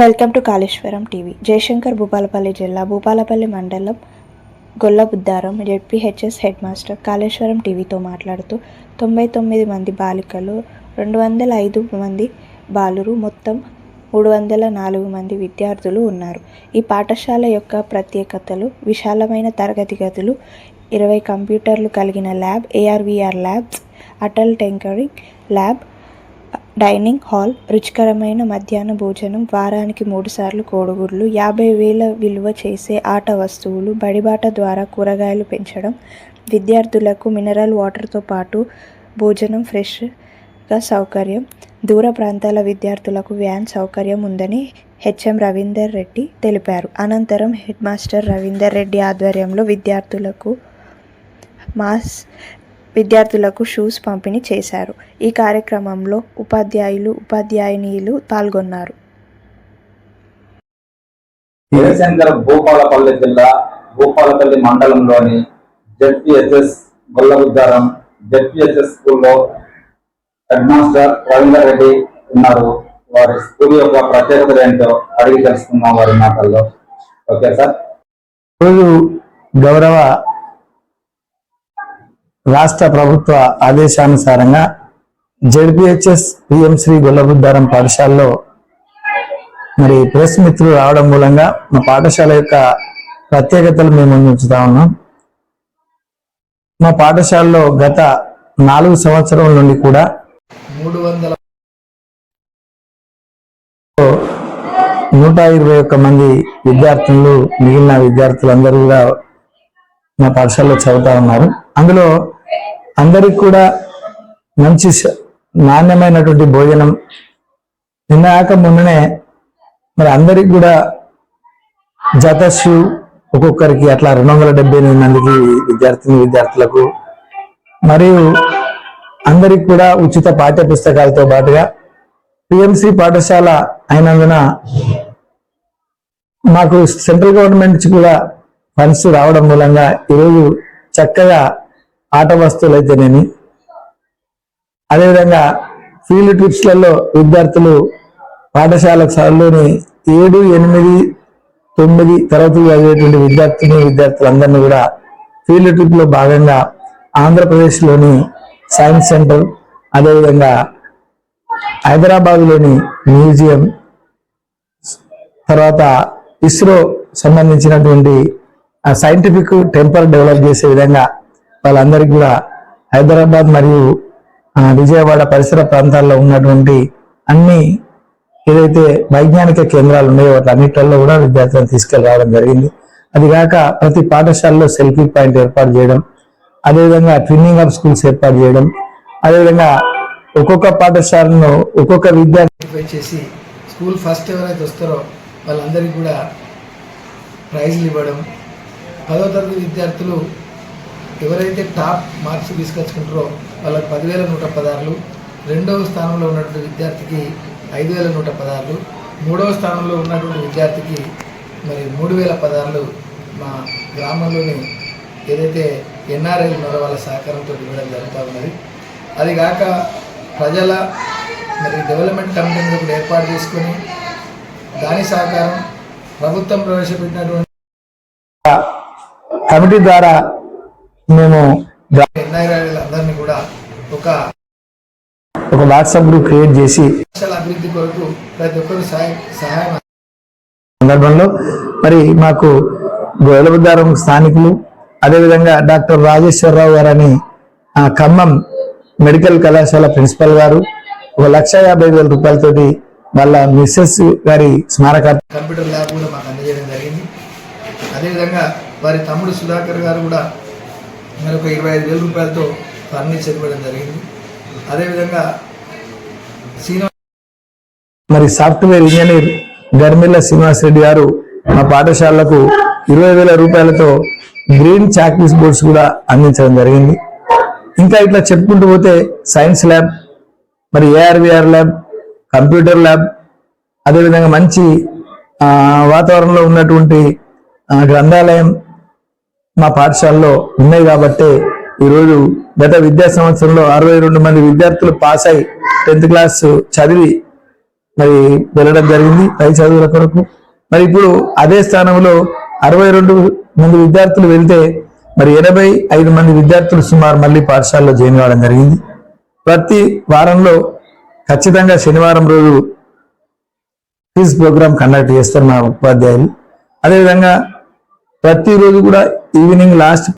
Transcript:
Welcome to Kaleshwaram TV. Jayashankar Bhupalpally జిల్లా భూపాలపల్లి మండలం Gollabuddaram ZPHS head master Kaleshwaram టీవీతో మాట్లాడుతూ 99 మంది బాలికలు, 205 మంది బాలురు, మొత్తం 304 మంది విద్యార్థులు ఉన్నారు. ఈ పాఠశాల యొక్క ప్రత్యేకతలు: విశాలమైన తరగతి గదులు, 20 కంప్యూటర్లు కలిగిన lab, AR/VR labs, Atal tinkering lab, dining hall, రుచికరమైన మధ్యాహ్న భోజనం, వారానికి 3 సార్లు కోడిగుడ్లు, 50,000 విలువ చేసే ఆట వస్తువులు, బడిబాట ద్వారా కూరగాయలు పెంచడం, విద్యార్థులకు మినరల్ వాటర్తో పాటు భోజనం ఫ్రెష్గా సౌకర్యం, దూర ప్రాంతాల విద్యార్థులకు వ్యాన్ సౌకర్యం ఉందని హెచ్ఎం రవీందర్ రెడ్డి తెలిపారు. అనంతరం హెడ్ మాస్టర్ రవీందర్ రెడ్డి ఆధ్వర్యంలో విద్యార్థులకు షూస్ పంపిణీ చేశారు. ఈ కార్యక్రమంలో ఉపాధ్యాయులు, ఉపాధ్యాయునిలు పాల్గొన్నారు. జయశంకర్ భూపాలపల్లి జిల్లా భూపాలపల్లి మండలంలోని జెడ్పీహెచ్ఎస్ గొల్లబుద్దారం జెడ్పీహెచ్ఎస్ స్కూల్లో హెడ్ మాస్టర్ రవీందర్ రెడ్డి ఉన్నారు. వారి స్కూల్ యొక్క ప్రత్యేకత ఏంటో అడిగి తెలుసుకున్నాం వారి మాటల్లో. Okay sir. గౌరవ రాష్ట్ర ప్రభుత్వ ఆదేశానుసారంగా జెడ్పీహెచ్ఎస్ పిఎం శ్రీ గొల్లబుద్దారం పాఠశాలలో మరి ప్రెస్ మిత్రులు రావడం మూలంగా మా పాఠశాల యొక్క ప్రత్యేకతలు మేము ఉంచుతా ఉన్నాం. మా పాఠశాలలో గత 4 సంవత్సరాల నుండి కూడా 121 మంది విద్యార్థులు, మిగిలిన విద్యార్థులందరూ కూడా మా పాఠశాలలో చదువుతా ఉన్నారు. అందులో అందరికి కూడా మంచి నాణ్యమైనటువంటి భోజనం నిన్నాక మొన్ననే మరి అందరికి కూడా జత షూ ఒక్కొక్కరికి అట్లా 278 మందికి విద్యార్థులకు మరియు అందరికి కూడా ఉచిత పాఠ్య పుస్తకాలతో పాటుగా పిఎంసి పాఠశాల అయినందున మాకు సెంట్రల్ గవర్నమెంట్ నుంచి కూడా ఫండ్స్ రావడం మూలంగా ఈరోజు చక్కగా ఆట వస్తువులు అయితేనేమి, అదేవిధంగా ఫీల్డ్ ట్రిప్స్లలో విద్యార్థులు పాఠశాల చదువులోని 7, 8, 9 తరగతులు చదివేటువంటి విద్యార్థులందరినీ కూడా ఫీల్డ్ ట్రిప్ లో భాగంగా ఆంధ్రప్రదేశ్లోని సైన్స్ సెంటర్, అదేవిధంగా హైదరాబాద్లోని మ్యూజియం, తర్వాత ఇస్రో సంబంధించినటువంటి సైంటిఫిక్ టెంపర్ డెవలప్ చేసే విధంగా వాళ్ళందరికీ కూడా హైదరాబాద్ మరియు విజయవాడ పరిసర ప్రాంతాల్లో ఉన్నటువంటి అన్ని ఏదైతే వైజ్ఞానిక కేంద్రాలు ఉన్నాయో వాటన్నిటిలో కూడా విద్యార్థులను తీసుకెళ్ళి జరిగింది. అదిగాక ప్రతి పాఠశాలలో సెల్ఫీ పాయింట్ ఏర్పాటు చేయడం, అదేవిధంగా ట్విన్నింగ్ ఆఫ్ స్కూల్స్ ఏర్పాటు చేయడం, అదేవిధంగా ఒక్కొక్క పాఠశాలను ఒక్కొక్క విద్యార్థి చేసి స్కూల్ ఫస్ట్ ఎవరైతే వస్తారో వాళ్ళందరికీ కూడా ప్రైజ్లు ఇవ్వడం, 10వ తరగతి విద్యార్థులు ఎవరైతే టాప్ మార్క్స్ తీసుకొచ్చుకుంటారో వాళ్ళకి 10,116, 2వ స్థానంలో ఉన్నటువంటి విద్యార్థికి 5,116, 3వ స్థానంలో ఉన్నటువంటి విద్యార్థికి మరి 3,016 మా గ్రామంలోని ఏదైతే ఎన్ఆర్ఐ ఉన్నారో వాళ్ళ సహకారంతో ఇవ్వడం జరుగుతూ ఉన్నది. అది కాక ప్రజల మరి డెవలప్మెంట్ కమిటీని ఒకటి ఏర్పాటు చేసుకొని దాని సహకారం ప్రభుత్వం ప్రవేశపెట్టినటువంటి కమిటీ ద్వారా మేము అందరినీ కూడా ఒక వాట్సాప్ గ్రూప్ క్రియేట్ చేసి అభివృద్ధి కొరకు ప్రతి ఒక్కరు సహాయం సందర్భంలో మరి మాకు గొల్లబుద్దారం స్థానికులు, అదేవిధంగా డాక్టర్ రాజేశ్వరరావు గారని ఖమ్మం మెడికల్ కళాశాల ప్రిన్సిపల్ గారు 1,50,000 రూపాయలతోటి వాళ్ళ మిస్సెస్ గారి స్మారక కంప్యూటర్ ల్యాబ్ కూడా మాకు అందజేయడం జరిగింది. అదేవిధంగా వారి తమ్ముడు సుధాకర్ గారు కూడా మరొక 25,000 రూపాయలతో ఫర్నిచర్ ఇవ్వడం జరిగింది. అదేవిధంగా మరి సాఫ్ట్వేర్ ఇంజనీర్ గర్మిల్ల శ్రీనివాస్ రెడ్డి గారు మా పాఠశాలకు 20,000 రూపాయలతో గ్రీన్ చాక్పీస్ బోర్డ్స్ కూడా అందించడం జరిగింది. ఇంకా ఇట్లా చెప్పుకుంటూ పోతే సైన్స్ ల్యాబ్, మరి AR/VR ల్యాబ్, కంప్యూటర్ ల్యాబ్, అదేవిధంగా మంచి వాతావరణంలో ఉన్నటువంటి గ్రంథాలయం మా పాఠశాలలో ఉన్నాయి. కాబట్టి ఈరోజు గత విద్యా సంవత్సరంలో 62 మంది విద్యార్థులు పాస్ అయి 10th క్లాస్ చదివి మరి వెళ్ళడం జరిగింది పై చదువుల కొరకు. మరి ఇప్పుడు అదే స్థానంలో 62 మంది విద్యార్థులు వెళ్తే మరి 85 మంది విద్యార్థులు సుమారు మళ్ళీ పాఠశాలలో జాయిన్ కావడం జరిగింది. ప్రతి వారంలో ఖచ్చితంగా శనివారం రోజు క్విజ్ ప్రోగ్రామ్ కండక్ట్ చేస్తారు మా ఉపాధ్యాయులు. అదేవిధంగా ప్రతిరోజు కూడా ఈవినింగ్ లాస్ట్